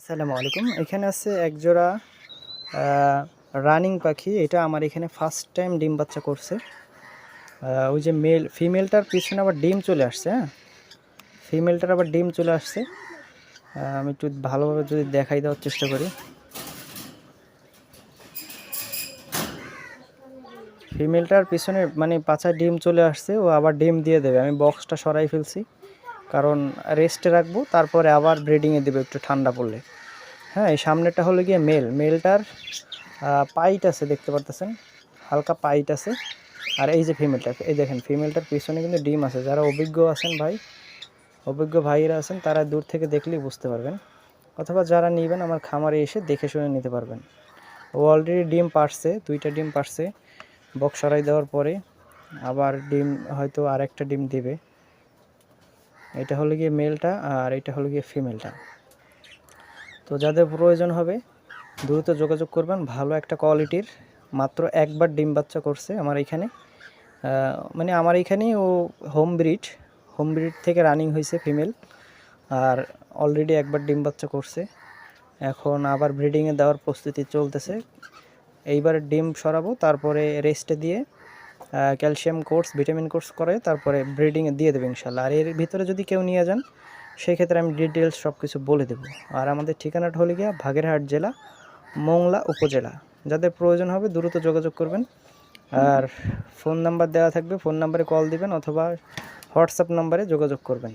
আসসালামু আলাইকুম। এখানে আছে এক জোড়া রানিং পাখি। এটা আমার এখানে ফার্স্ট টাইম ডিম বাচ্চা করছে। ওই যে ফিমেলটার পিছনে আবার ডিম চলে আসছে। হ্যাঁ, ফিমেলটার আবার ডিম চলে আসছে। আমি একটু ভালোভাবে যদি দেখাই দেওয়ার চেষ্টা করি। ফিমেলটার পিছনে মানে পাছায় ডিম চলে আসছে, ও আবার ডিম দিয়ে দেবে। আমি বক্সটা সরাই ফেলছি, কারণ রেস্টে রাখবো, তারপরে আবার ব্রিডিংয়ে দেবে একটু ঠান্ডা পড়লে। হ্যাঁ, এই সামনেটা হলো গিয়ে মেলটার পাইট আছে, দেখতে পারতেছেন, হালকা পাইট আছে। আর এই যে ফিমেলটা, এই দেখেন ফিমেলটার পিছনে কিন্তু ডিম আছে। যারা অভিজ্ঞ আছেন অভিজ্ঞ ভাইয়েরা আছেন, তারা দূর থেকে দেখলেই বুঝতে পারবেন, অথবা যারা নেবেন আমার খামারে এসে দেখে শুনে নিতে পারবেন। ও অলরেডি ডিম পারছে, 2টা ডিম পারছে। বক্স সরাই দেওয়ার পরে আবার ডিম হয়তো আরেকটা ডিম দেবে। এটা হলো গিয়ে মেলটা, আর এটা হলো গিয়ে ফিমেলটা। তো যাদের প্রয়োজন হবে দ্রুত যোগাযোগ করবেন। ভালো একটা কোয়ালিটির, মাত্র একবার ডিম বাচ্চা করছে আমার এখানে। মানে আমার এখানেই ও হোম ব্রিড থেকে রানিং হয়েছে ফিমেল, আর অলরেডি একবার ডিম বাচ্চা করছে। এখন আবার ব্রিডিংয়ে দেওয়ার প্রস্তুতি চলতেছে। এইবার ডিম সরাবো, তারপরে রেস্টে দিয়ে ক্যালসিয়াম কোর্স, ভিটামিন কোর্স করে তারপরে ব্রিডিংয়ে দিয়ে দেবে ইনশাল্লাহ। আর এর ভিতরে যদি কেউ নিয়ে যান, সেক্ষেত্রে আমি ডিটেলস সব কিছু বলে দেবো। আর আমাদের ঠিকানাটা হলে গিয়া বাগেরহাট জেলা, মোংলা উপজেলা। যাদের প্রয়োজন হবে দ্রুত যোগাযোগ করবেন। আর ফোন নাম্বার দেওয়া থাকবে, ফোন নাম্বারে কল দিবেন অথবা হোয়াটসঅ্যাপ নাম্বারে যোগাযোগ করবেন।